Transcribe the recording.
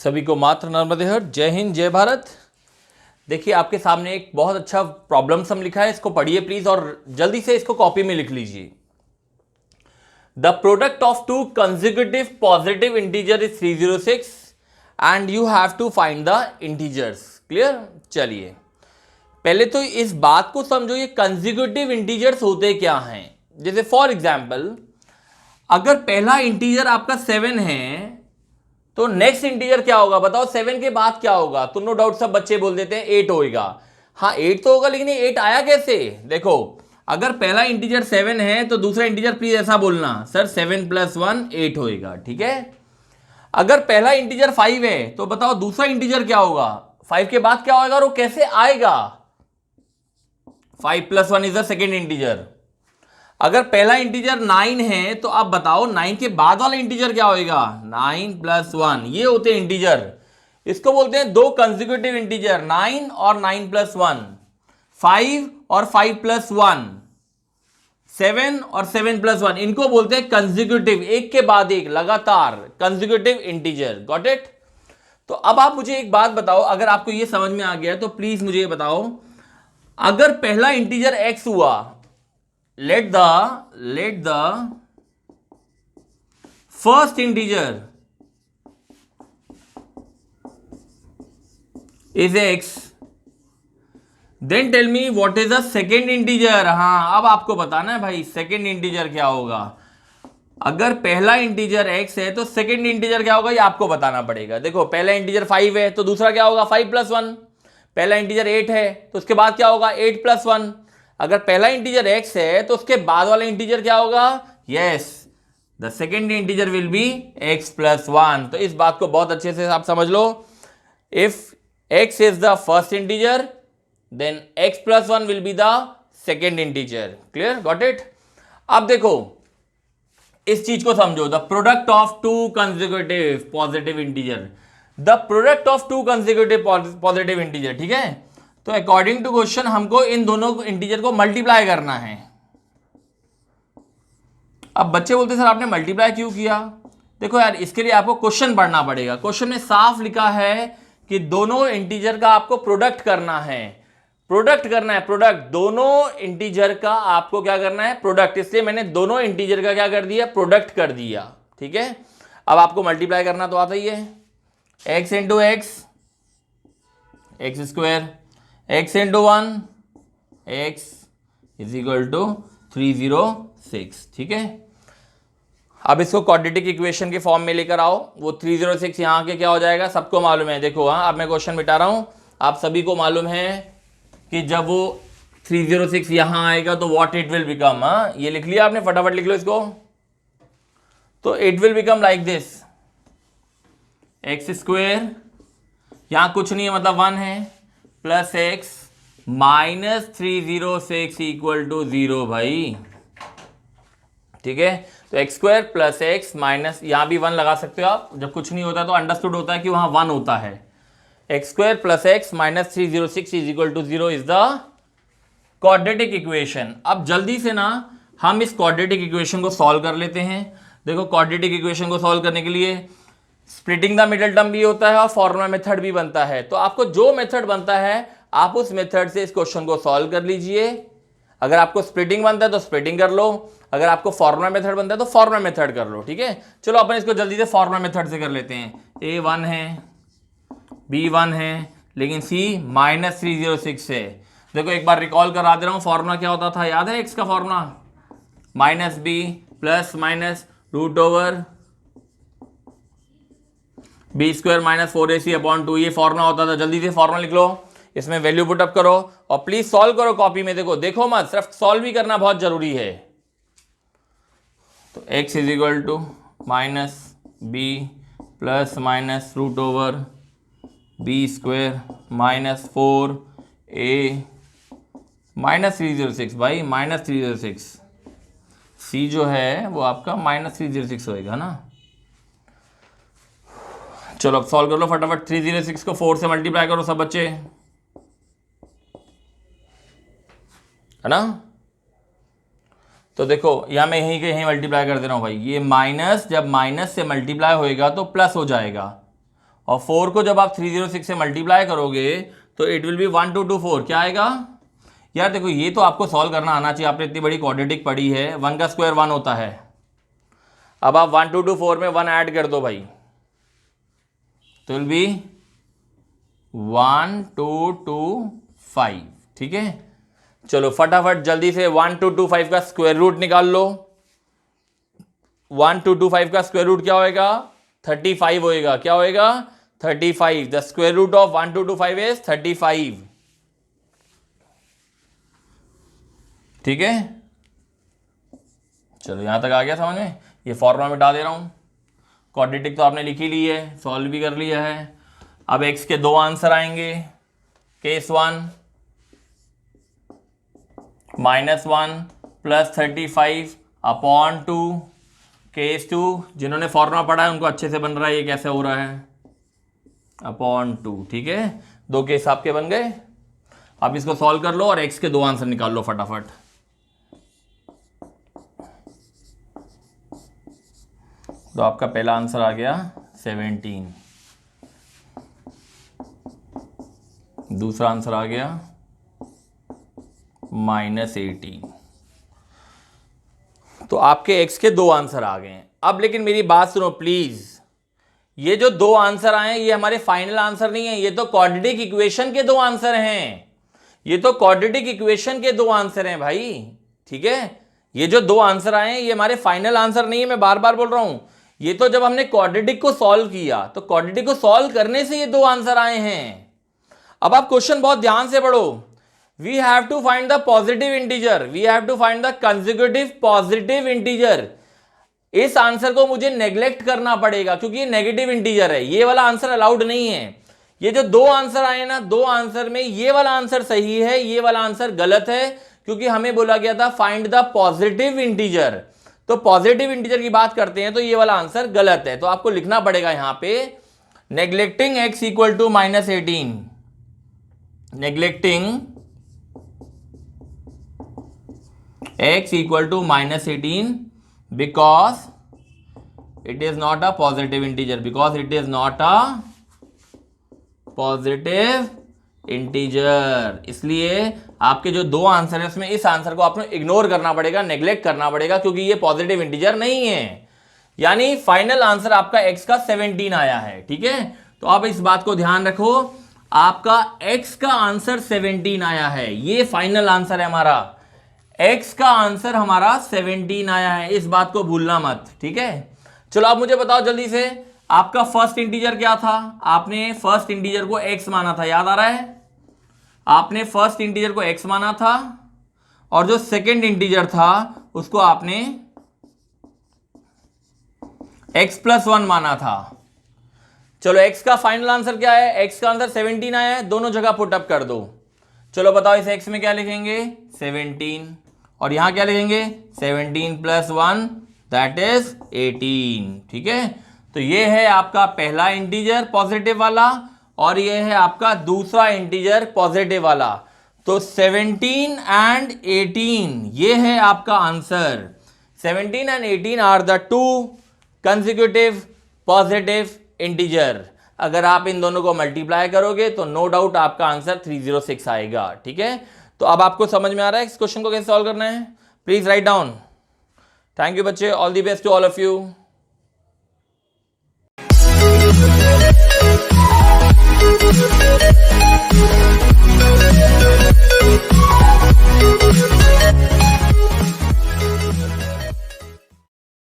सभी को मात्र नर्मदे हर, जय हिंद जय भारत। देखिए आपके सामने एक बहुत अच्छा प्रॉब्लम सम लिखा है, इसको पढ़िए प्लीज और जल्दी से इसको कॉपी में लिख लीजिए। The product of two consecutive positive integer is 306 and you have to find the integers. Clear? चलिए पहले तो इस बात को समझो, ये कंसेक्यूटिव इंटीजर्स होते क्या हैं। जैसे फॉर एग्जाम्पल अगर पहला इंटीजर आपका 7 है तो नेक्स्ट इंटीजर क्या होगा बताओ? 7 के बाद क्या होगा? तो नो डाउट सब बच्चे बोल देते हैं 8 होगा। हाँ 8 तो होगा, लेकिन 8 आया कैसे? देखो अगर पहला इंटीजर 7 है तो दूसरा इंटीजर प्लीज ऐसा बोलना सर 7 + 1 8 होएगा। ठीक है। अगर पहला इंटीजर 5 है तो बताओ दूसरा इंटीजर क्या होगा? 5 के बाद क्या होगा और वो कैसे आएगा? 5 + 1 इज द सेकेंड इंटीजर। अगर पहला इंटीजर 9 है तो आप बताओ 9 के बाद वाला इंटीजर क्या होएगा? 9 + 1। ये होते हैं इंटीजर, इसको बोलते हैं दो कंसेक्यूटिव इंटीजर, 9 और 9 + 1, 5 और 5 + 1, 7 और 7 + 1। इनको बोलते हैं कंसेक्यूटिव, एक के बाद एक लगातार कंसेक्यूटिव इंटीजर। Got it? तो अब आप मुझे एक बात बताओ, अगर आपको ये समझ में आ गया तो प्लीज मुझे बताओ, अगर पहला इंटीजर x हुआ, let the first integer is x, then tell me what is the second integer। हाँ अब आपको बताना है भाई सेकेंड इंटीजर क्या होगा। अगर पहला इंटीजर x है तो सेकेंड इंटीजर क्या होगा ये आपको बताना पड़ेगा। देखो पहला इंटीजर 5 है तो दूसरा क्या होगा? 5 + 1। पहला इंटीजर 8 है तो उसके बाद क्या होगा? 8 + 1। अगर पहला इंटीजर x है तो उसके बाद वाला इंटीजर क्या होगा? Yes, the second integer will be x + 1। तो इस बात को बहुत अच्छे से आप समझ लो, if x is the first integer then x + 1 will be the second integer. Clear? Got it? अब देखो इस चीज को समझो, the product of two consecutive positive integer, the product of two consecutive positive integer. ठीक है, तो अकॉर्डिंग टू क्वेश्चन हमको इन दोनों इंटीजर को मल्टीप्लाई करना है। अब बच्चे बोलते सर आपने मल्टीप्लाई क्यों किया? देखो यार इसके लिए आपको क्वेश्चन पढ़ना पड़ेगा। क्वेश्चन में साफ लिखा है कि दोनों इंटीजर का आपको प्रोडक्ट करना है। प्रोडक्ट करना है, प्रोडक्ट, दोनों इंटीजर का आपको क्या करना है? प्रोडक्ट। इसलिए मैंने दोनों इंटीजर का क्या कर दिया? प्रोडक्ट कर दिया। ठीक है, अब आपको मल्टीप्लाई करना तो आता ही है। x × x, x², x × 1, x = 306। ठीक है, अब इसको क्वाड्रेटिक इक्वेशन के फॉर्म में लेकर आओ। वो 306 यहाँ के क्या हो जाएगा सबको मालूम है। देखो हाँ अब मैं क्वेश्चन मिटा रहा हूँ, आप सभी को मालूम है कि जब वो 306 यहाँ आएगा तो व्हाट इट विल बिकम। हाँ ये लिख लिया आपने, फटाफट लिख लो इसको। तो it will become like this, x², यहाँ कुछ नहीं है मतलब 1 है, प्लस x -306 = 0 भाई। ठीक है, तो x² + x माइनस, यहाँ भी 1 लगा सकते हो आप, जब कुछ नहीं होता तो अंडरस्टूड होता है कि वहां 1 होता है। x² + x -306 = 0 is the quadratic equation. अब जल्दी से ना हम इस क्वाड्रेटिक इक्वेशन को सॉल्व कर लेते हैं। देखो क्वाड्रेटिक इक्वेशन को सॉल्व करने के लिए स्प्लिटिंग द मिडल टर्म भी होता है और फॉर्मूला मेथड भी बनता है। तो आपको जो मेथड बनता है आप उस मेथड से इस क्वेश्चन को सॉल्व कर लीजिए। अगर आपको स्प्लिटिंग बनता है तो स्प्लिटिंग कर लो, अगर आपको फॉर्मूला मेथड बनता है तो फॉर्मूला मेथड कर लो। ठीक है, चलो अपन इसको जल्दी से फॉर्मूला मेथड से कर लेते हैं। a1 है, b1 है, लेकिन c -306 है। देखो एक बार रिकॉल करा दे रहा हूं, फॉर्मूला क्या होता था याद है? x का फॉर्मूला -b + -√/b² - 4ac/2, ये फॉर्मूला होता था। जल्दी से फॉर्मूला लिख लो, इसमें वैल्यू पुट अप करो और प्लीज सॉल्व करो कॉपी में। देखो मत, सिर्फ सॉल्व भी करना बहुत जरूरी है। तो x = -b + -√/b² - 4a -306 भाई, -306। c जो है वो आपका -306 होएगा ना। चलो अब सॉल्व कर लो फटाफट। 306 को 4 से मल्टीप्लाई करो सब बच्चे, है ना। तो देखो यहां मैं यहीं के यहीं मल्टीप्लाई कर दे रहा हूं भाई। ये माइनस, जब माइनस से मल्टीप्लाई होएगा तो प्लस हो जाएगा, और 4 को जब आप 306 से मल्टीप्लाई करोगे तो इट विल बी 1224। क्या आएगा यार? देखो ये तो आपको सॉल्व करना आना चाहिए, आपने इतनी बड़ी क्वाड्रेटिक पढ़ी है। 1 का स्क्वायर 1 होता है। अब आप 1224 में 1 ऐड कर दो भाई, तो विल बी 1225। ठीक है, चलो फटाफट जल्दी से 1225 का स्क्वायर रूट निकाल लो। 1225 का स्क्वायर रूट क्या होएगा? 35 होएगा। क्या होएगा? 35। The square root of 1225 is 35। ठीक है, चलो यहां तक आ गया समझ में? ये फॉर्मूला मिटा दे रहा हूं। क्वाड्रेटिक तो आपने लिख ही ली है, सॉल्व भी कर लिया है। अब x के 2 आंसर आएंगे। Case 1 -1 + 35 upon 2। केस 2 जिन्होंने फॉर्मूला पढ़ा है उनको अच्छे से बन रहा है ये कैसे हो रहा है, अपॉन 2। ठीक है, 2 केस आपके बन गए। अब इसको सॉल्व कर लो और x के 2 आंसर निकाल लो फटाफट। तो आपका पहला आंसर आ गया 17, दूसरा आंसर आ गया -18। तो आपके x के 2 आंसर आ गए हैं। अब लेकिन मेरी बात सुनो प्लीज, ये जो 2 आंसर आए ये हमारे फाइनल आंसर नहीं है, ये तो क्वाड्रेटिक इक्वेशन के 2 आंसर हैं। ये तो क्वाड्रेटिक इक्वेशन के 2 आंसर हैं भाई। ठीक है, ये जो 2 आंसर आए हैं ये हमारे फाइनल आंसर नहीं है, मैं बार बार बोल रहा हूं। ये तो जब हमने क्वाड्रेटिक को सॉल्व किया तो क्वाड्रेटिक को सॉल्व करने से ये 2 आंसर आए हैं। अब आप क्वेश्चन बहुत ध्यान से पढ़ो। We have to find the positive integer, we have to find the consecutive positive integer. इस आंसर को मुझे नेग्लेक्ट करना पड़ेगा क्योंकि ये नेगेटिव इंटीजर है, ये वाला आंसर अलाउड नहीं है। ये जो 2 आंसर आए ना, 2 आंसर में ये वाला आंसर सही है, ये वाला आंसर गलत है, क्योंकि हमें बोला गया था फाइंड द पॉजिटिव इंटीजर। तो पॉजिटिव इंटीजर की बात करते हैं तो ये वाला आंसर गलत है। तो आपको लिखना पड़ेगा यहां पे neglecting x equal to -18, neglecting x equal to -18 because it is not a positive integer, because it is not a positive integer। इसलिए आपके जो 2 आंसर है उसमें इस आंसर को आपने इग्नोर करना पड़ेगा, नेग्लेक्ट करना पड़ेगा, क्योंकि ये पॉजिटिव इंटीजर नहीं है। यानी फाइनल आंसर आपका x का 17 आया है। ठीक है, तो आप इस बात को ध्यान रखो, आपका x का आंसर 17 आया है, ये फाइनल आंसर है हमारा। x का आंसर हमारा 17 आया है, इस बात को भूलना मत। ठीक है, चलो आप मुझे बताओ जल्दी से, आपका फर्स्ट इंटीजर क्या था? आपने फर्स्ट इंटीजर को x माना था, याद आ रहा है? आपने फर्स्ट इंटीजर को x माना था और जो सेकंड इंटीजर था उसको आपने x+1 माना था। चलो x का फाइनल आंसर क्या है? x का आंसर 17 आया है, दोनों जगह पुट अप कर दो। चलो बताओ इस x में क्या लिखेंगे? 17, और यहां क्या लिखेंगे? 17 + 1 दैट इज 18। ठीक है, तो ये है आपका पहला इंटीजर पॉजिटिव वाला और ये है आपका दूसरा इंटीजर पॉजिटिव वाला। तो 17 and 18 ये है आपका answer. 17 and 18 are the 2 consecutive positive integer. अगर आप इन दोनों को मल्टीप्लाई करोगे तो नो डाउट आपका आंसर 306 आएगा। ठीक है, तो अब आपको समझ में आ रहा है इस क्वेश्चन को कैसे सॉल्व करना है? Please write down. Thank you बच्चे, all the best to all of you.